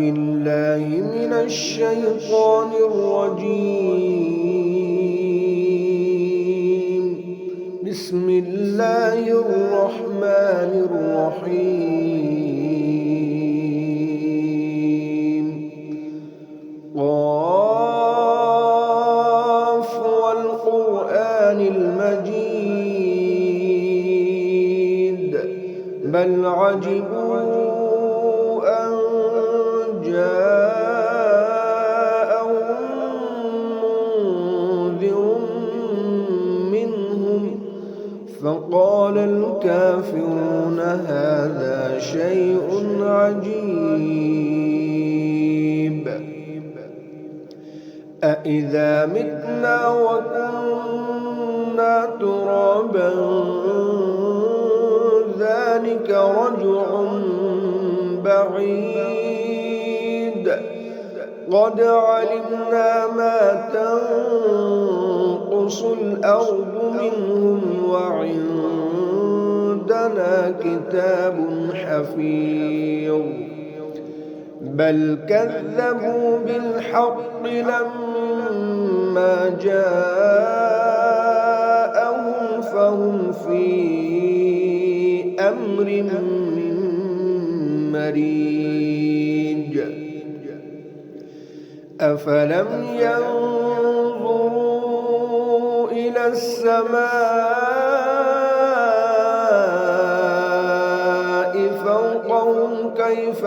بالله من الشيطان الرجيم. بسم الله الرحمن الرحيم. قاف والقرآن المجيد بل عجبوا أن جاءهم منذر منهم فقال الكافرون هذا شيء عجيب. أإذا متنا وكنا ترابا ذلك رجع بعيد. قد علمنا ما تنقص الأرض منهم وعندنا كتاب حفيظ. بل كذبوا بالحق لما جاءهم فهم في أمر مريج. أفلم ينظروا إلى السماء فوقهم كيف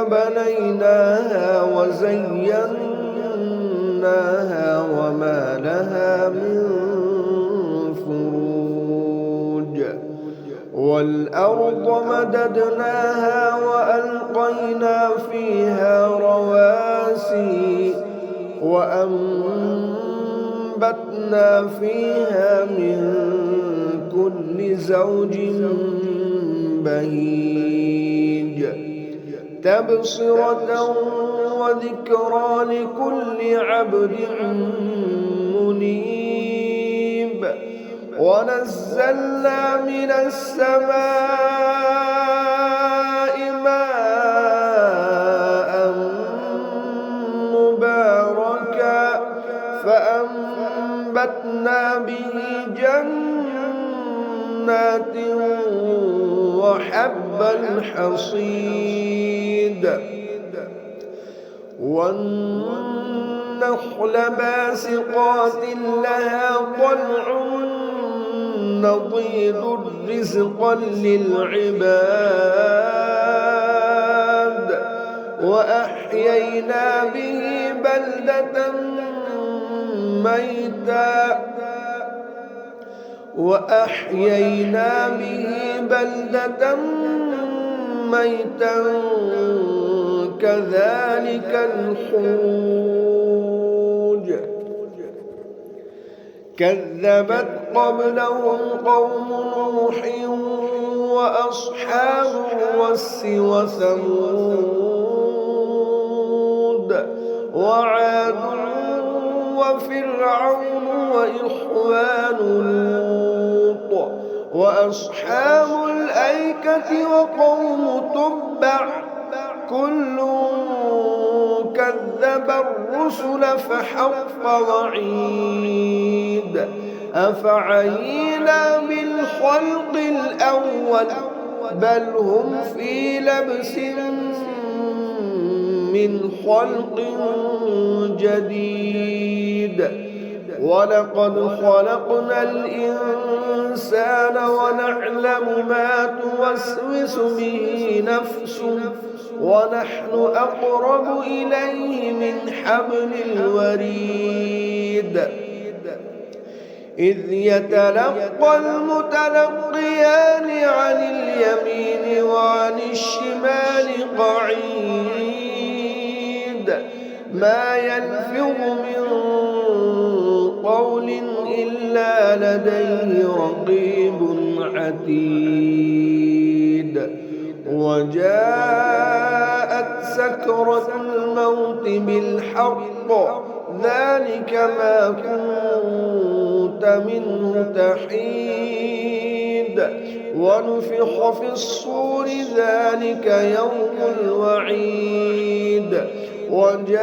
بنيناها وزيناها وما لها من فروج. والأرض مددناها وألقينا فيها رواسي وأنبتنا فيها من كل زوج بهيج تبصرة وذكرى لكل عبد منيب. ونزلنا من السماء ماء مباركا فأنبتنا به جنات وحب الحصيد. والنخل باسقات لها طلع نضيد رزقا للعباد. وأحيينا به بلدة ميتا كذلك الخروج. كذبت قبلهم قوم نوح وأصحاب الرس وثمود وعاد وفرعون وإخوان لوط وأصحاب الأيكة وقوم تبع كل كذب الرسل فحق وعيد. أفعينا بالخلق الأول بل هم في لبس من خلق جديد. ولقد خلقنا الإنسان ونعلم ما توسوس به نفسه ونحن أقرب إليه من حبل الوريد. إذ يتلقى المتلقيان عن اليمين وعن الشمال قعيد. ما يلفظ من قول إلا لديه رقيب عتيد. وجاءت سكرة الموت بالحق ذلك ما كنت منه تحيد. ونفخ في الصور ذلك يوم الوعيد وجاءت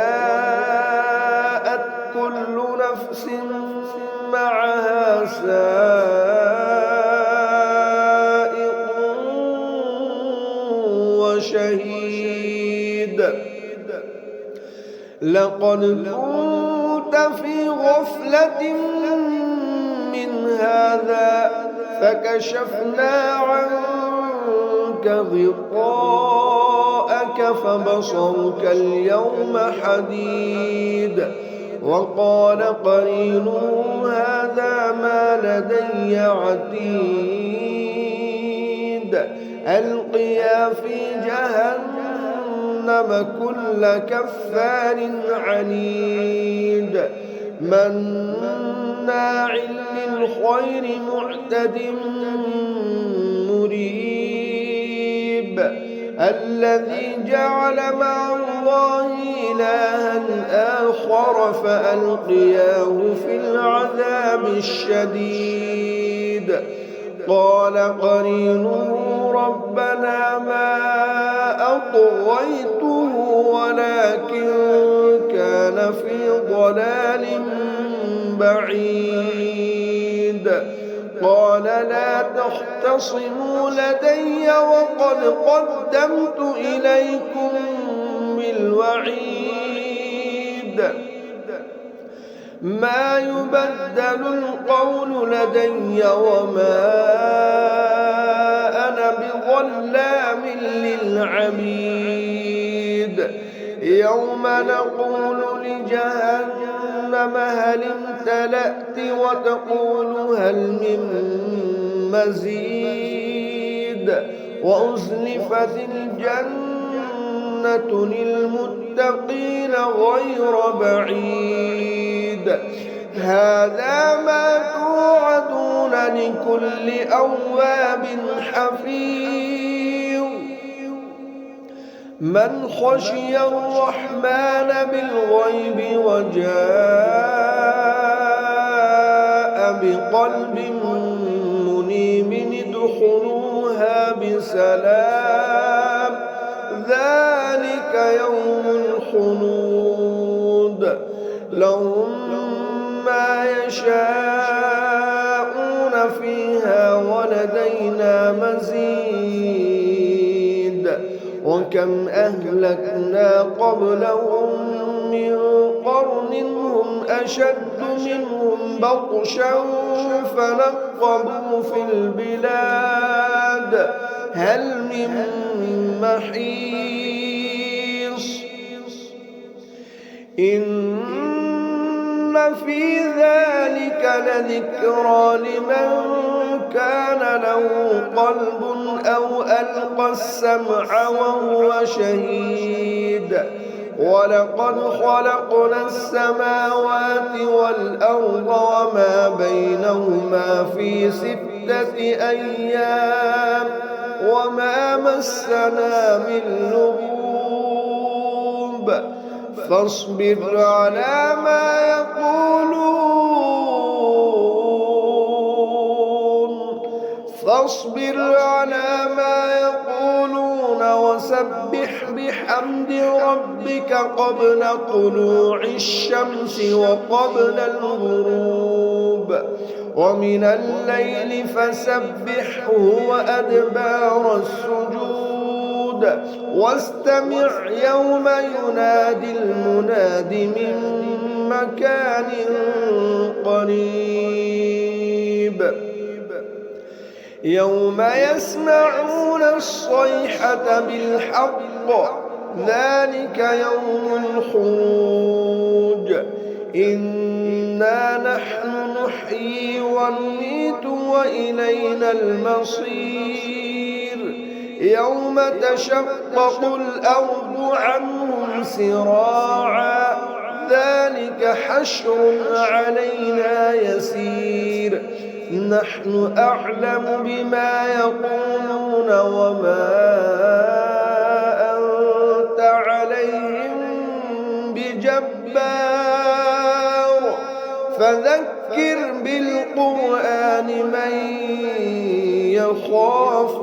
كل نفس معها سائق وشهيد لقد كنت في غفلة من هذا فكشفنا عنك غطاءك فبصرك اليوم حديد وقال قرينه هذا ما لدي عتيد ألقيا في جهنم كل كفار عنيد مناع للخير معتد مريب الذي جعل مع الله إلها آخر فألقياه في العذاب الشديد قال قرينه ربنا ما أطغيته ولكن كان في ضلال بعيد قال لا تختصموا لدي وقد قدمت إليكم بالوعيد ما يبدل القول لدي وما أنا بظلام للعبيد يوم نقول لجهنم هل امتلأت وتقول هل من مزيد وأزلفت الجنة للمتقين غير بعيد هذا ما توعدون لكل أواب حفيظ من خشي الرحمن بالغيب وجاء بقلب منيب ادخلوها بسلام ذلك يوم الخلود لهم ما يشاءون فيها ولدينا مزيد وكم أهلكنا قبلهم من قرن هم أشد منهم بطشا فنقبوا في البلاد هل من محيص إن في ذلك لذكرى لمن كان له قلب أو ألقى السمع وهو شهيد ولقد خلقنا السماوات والأرض وما بينهما في 6 أيام وما مسنا من لغوب فاصبر على ما يقولون وسبح بحمد ربك قبل طلوع الشمس وقبل الغروب ومن الليل فسبحه وأدبار السجود واستمع يوم ينادي المناد من مكان قريب يوم يسمعون الصيحة بالحق ذلك يوم الخروج إنا نحن نحيي ونميت وإلينا المصير يوم تشقق الأرض عنهم سراعا ذلك حشر علينا يسير نحن أعلم بما يقولون وما أنت عليهم بجبار فذكر بالقرآن من يخاف يخاف